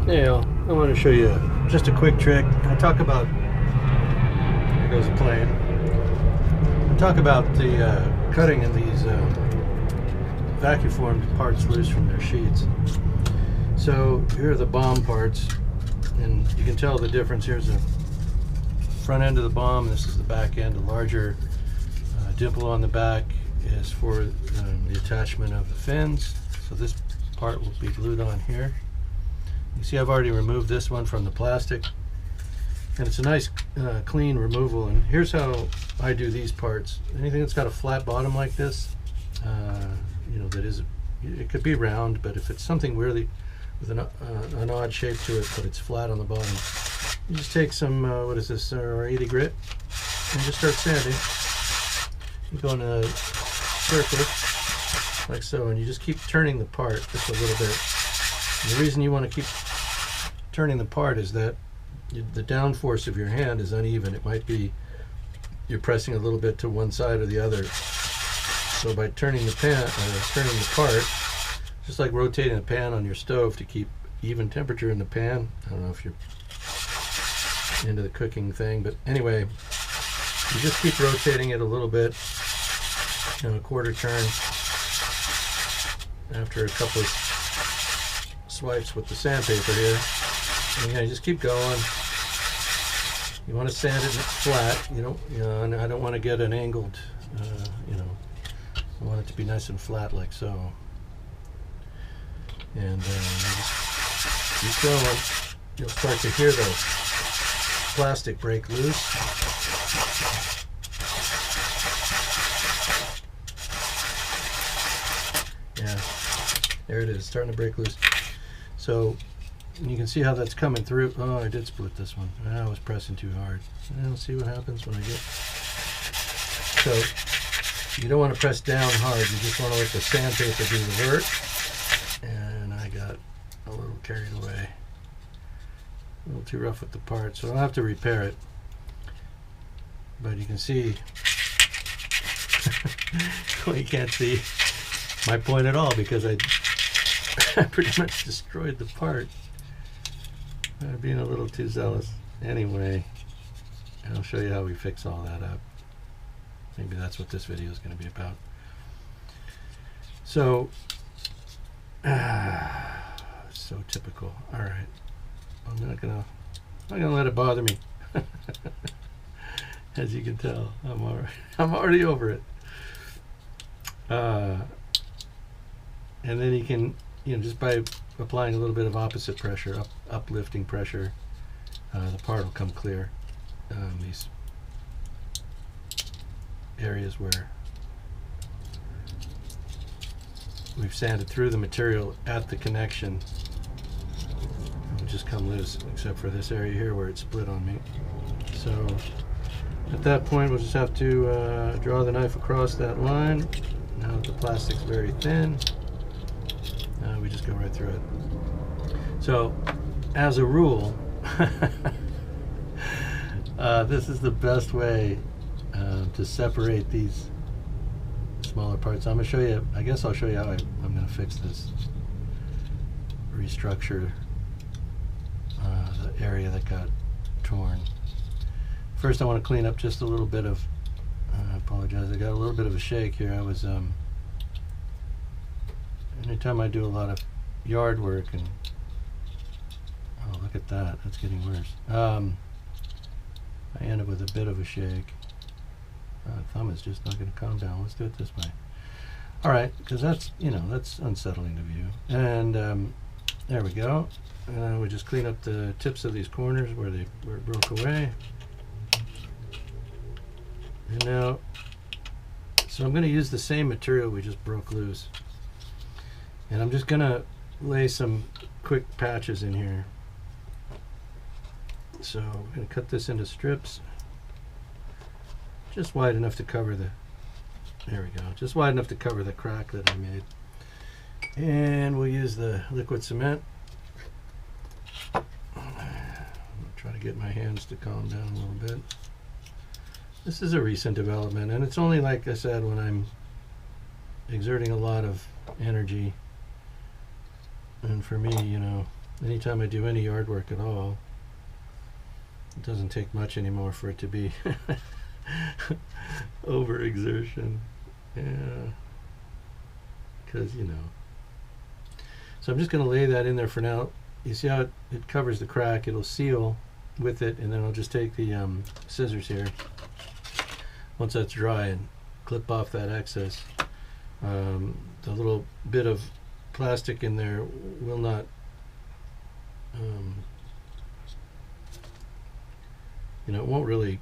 Now, I want to show you just a quick trick. I talk about, there goes a plane. I talk about the cutting of these vacuum-formed parts loose from their sheets. So here are the bomb parts, and you can tell the difference. Here's the front end of the bomb, this is the back end. The larger dimple on the back is for the attachment of the fins. So this part will be glued on here. You see I've already removed this one from the plastic, and it's a nice clean removal. And here's how I do these parts. Anything that's got a flat bottom like this, you know, that is, it could be round, but if it's something really with an odd shape to it, but it's flat on the bottom, you just take some, what is this, 80 grit, and just start sanding. You go in a circle, like so, and you just keep turning the part just a little bit. And the reason you want to keep turning the part is that the downforce of your hand is uneven. It might be you're pressing a little bit to one side or the other. So by turning the pan, turning the part, just like rotating the pan on your stove to keep even temperature in the pan. I don't know if you're into the cooking thing, but anyway, you just keep rotating it a little bit, you know, a quarter turn after a couple of swipes with the sandpaper here. And yeah, you just keep going. You want to sand it flat, you know, and I don't want to get an angled, you know, I want it to be nice and flat like so. And just keep going. You'll start to hear the plastic break loose. Yeah, there it is, starting to break loose. So you can see how that's coming through. Oh, I did split this one. I was pressing too hard. We'll see what happens when I get. So you don't want to press down hard. You just want to let the sandpaper do the work. And I got a little carried away. A little too rough with the part, so I'll have to repair it. But you can see, well, you can't see my point at all because I pretty much destroyed the part. Being a little too zealous. Anyway, I'll show you how we fix all that up. Maybe that's what this video is going to be about. So, so typical. All right, I'm not gonna let it bother me. As you can tell, I'm already over it. And then you can, you know, just by applying a little bit of opposite pressure, uplifting pressure, the part will come clear. These areas where we've sanded through the material at the connection will just come loose, except for this area here where it's split on me. So at that point we'll just have to draw the knife across that line. Now that the plastic's very thin, we just go right through it. So as a rule, this is the best way to separate these smaller parts. I'm going to show you, I guess I'll show you how I'm going to fix this, restructure the area that got torn. First I want to clean up just a little bit of, I apologize, I got a little bit of a shake here. I was, anytime I do a lot of yard work, and oh, look at that, that's getting worse. I end up with a bit of a shake. Thumb is just not going to calm down. Let's do it this way. All right, because that's, you know, that's unsettling to view. And there we go. We just clean up the tips of these corners where it broke away. And now, so I'm going to use the same material we just broke loose. And I'm just going to lay some quick patches in here. So I'm going to cut this into strips, just wide enough to cover the, there we go, just wide enough to cover the crack that I made. And we'll use the liquid cement. I'm going to try to get my hands to calm down a little bit. This is a recent development, and it's only, like I said, when I'm exerting a lot of energy. And for me, you know, anytime I do any yard work at all, it doesn't take much anymore for it to be overexertion. Yeah, because you know. So I'm just going to lay that in there for now. You see how it covers the crack? It'll seal with it, and then I'll just take the scissors here once that's dry and clip off that excess. The little bit of plastic in there will not you know, it won't really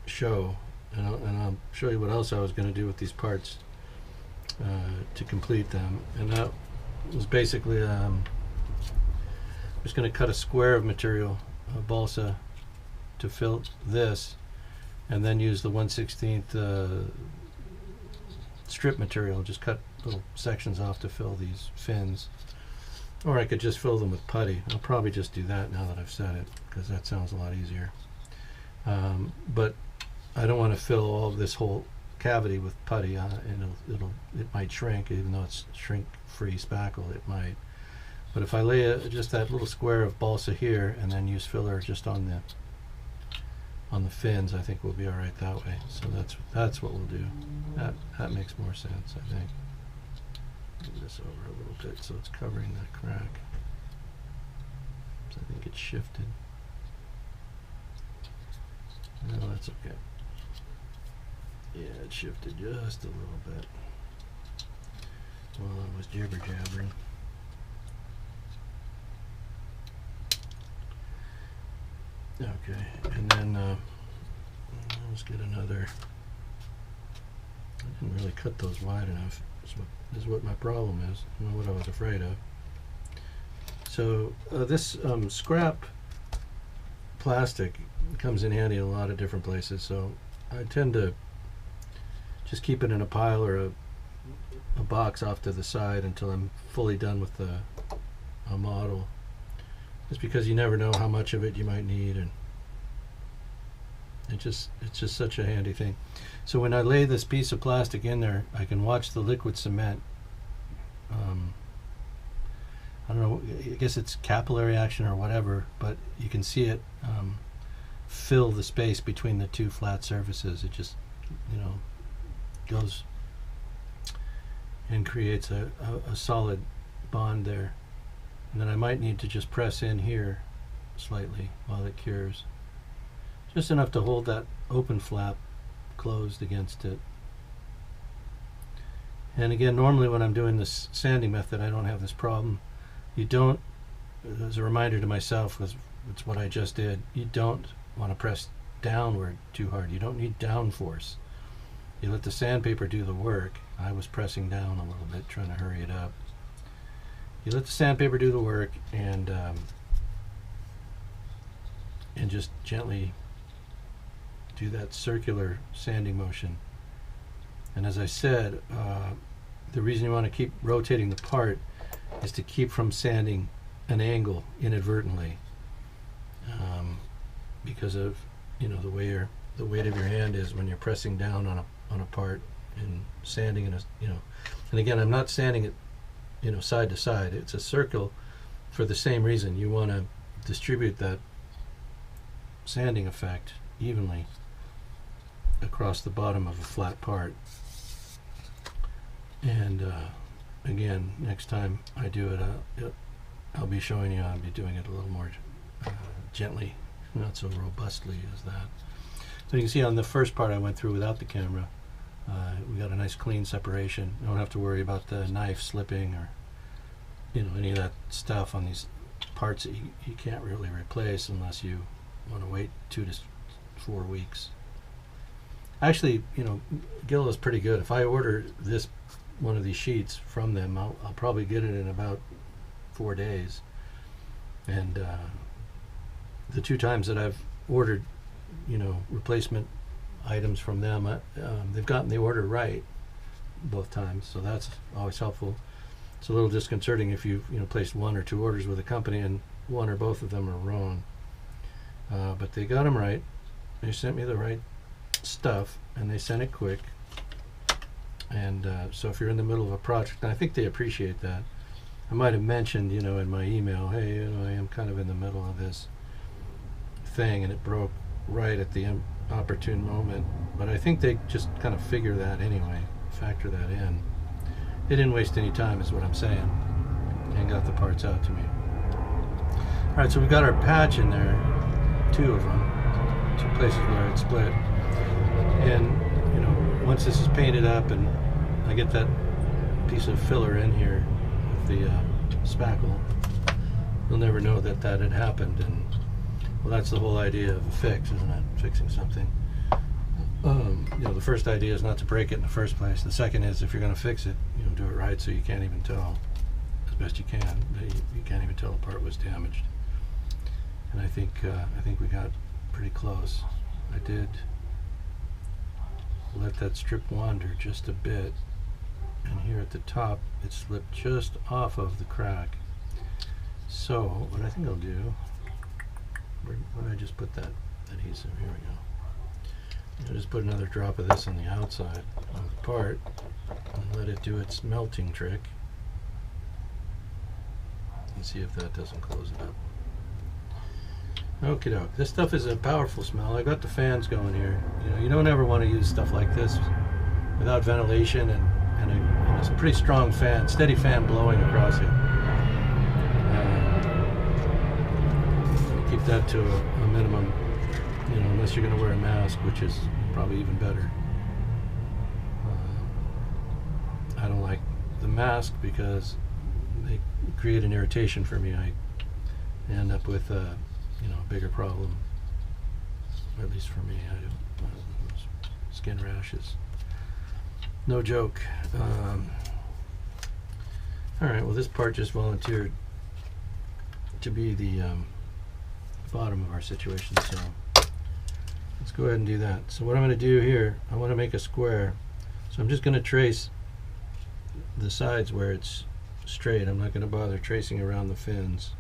show, and I'll show you what else I was going to do with these parts to complete them. And that was basically I'm just going to cut a square of material, balsa, to fill this, and then use the 1/16 strip material. Just cut little sections off to fill these fins, or I could just fill them with putty. I'll probably just do that now that I've said it, because that sounds a lot easier. But I don't want to fill all this whole cavity with putty, and it might shrink, even though it's shrink-free spackle. It might. But if I lay just that little square of balsa here, and then use filler just on the fins, I think we'll be all right that way. So that's what we'll do. That makes more sense, I think. Move this over a little bit so it's covering that crack. So I think it's shifted. No, that's okay. Yeah, it shifted just a little bit while I was jibber-jabbering. Okay, and then let's get another. I didn't really cut those wide enough. This is what my problem is, and what I was afraid of. So this scrap plastic comes in handy in a lot of different places. So I tend to just keep it in a pile or a box off to the side until I'm fully done with a model. Just because you never know how much of it you might need, and it's just such a handy thing. So when I lay this piece of plastic in there, I can watch the liquid cement. I don't know, I guess it's capillary action or whatever, but you can see it fill the space between the two flat surfaces. It just, you know, goes and creates a solid bond there. And then I might need to just press in here slightly while it cures. Just enough to hold that open flap closed against it. And again, normally when I'm doing this sanding method, I don't have this problem. You don't, as a reminder to myself, it's what I just did, you don't want to press downward too hard. You don't need down force. You let the sandpaper do the work. I was pressing down a little bit, trying to hurry it up. You let the sandpaper do the work, and just gently do that circular sanding motion. And as I said, the reason you want to keep rotating the part is to keep from sanding an angle inadvertently, because of, you know, the weight of your hand is when you're pressing down on a part and sanding in a, you know. And again, I'm not sanding it, you know, side to side. It's a circle for the same reason. You want to distribute that sanding effect evenly across the bottom of a flat part. And again, next time I do it, I'll be showing you I'll be doing it a little more gently, not so robustly as that. So you can see on the first part I went through without the camera. We got a nice clean separation. You don't have to worry about the knife slipping or, you know, any of that stuff on these parts that you can't really replace unless you want to wait 2 to 4 weeks. Actually, you know, Guillow is pretty good. If I order one of these sheets from them, I'll probably get it in about 4 days. And the 2 times that I've ordered, you know, replacement items from them, they've gotten the order right both times, so that's always helpful. It's a little disconcerting if you've, you know, placed 1 or 2 orders with a company and 1 or both of them are wrong. But they got them right. They sent me the right stuff, and they sent it quick. And so if you're in the middle of a project, and I think they appreciate that, I might have mentioned, you know, in my email, hey, you know, I am kind of in the middle of this thing, and it broke right at the opportune moment. But I think they just kind of figure that anyway, factor that in. They didn't waste any time, is what I'm saying, and got the parts out to me. All right, so we've got our patch in there, 2 of them, 2 places where it split. And, you know, once this is painted up and I get that piece of filler in here with the spackle, you'll never know that that had happened. And well, that's the whole idea of a fix, isn't it? Fixing something. You know, the first idea is not to break it in the first place. The second is, if you're going to fix it, you know, do it right so you can't even tell, as best you can. You can't even tell a part was damaged. And I think we got pretty close. I did let that strip wander just a bit, and here at the top it slipped just off of the crack. So what I think I'll do, where did I just put that adhesive? Here we go. I'll just put another drop of this on the outside of the part and let it do its melting trick and see if that doesn't close it up. Okie doke. This stuff is a powerful smell. I got the fans going here. You know, you don't ever want to use stuff like this without ventilation and a pretty strong fan, steady fan blowing across it. Keep that to a minimum, you know, unless you're going to wear a mask, which is probably even better. I don't like the mask because they create an irritation for me. I end up with a bigger problem, or at least for me. I do skin rashes. No joke. All right, well, this part just volunteered to be the bottom of our situation, so let's go ahead and do that. So what I'm going to do here, I want to make a square, so I'm just going to trace the sides where it's straight. I'm not going to bother tracing around the fins.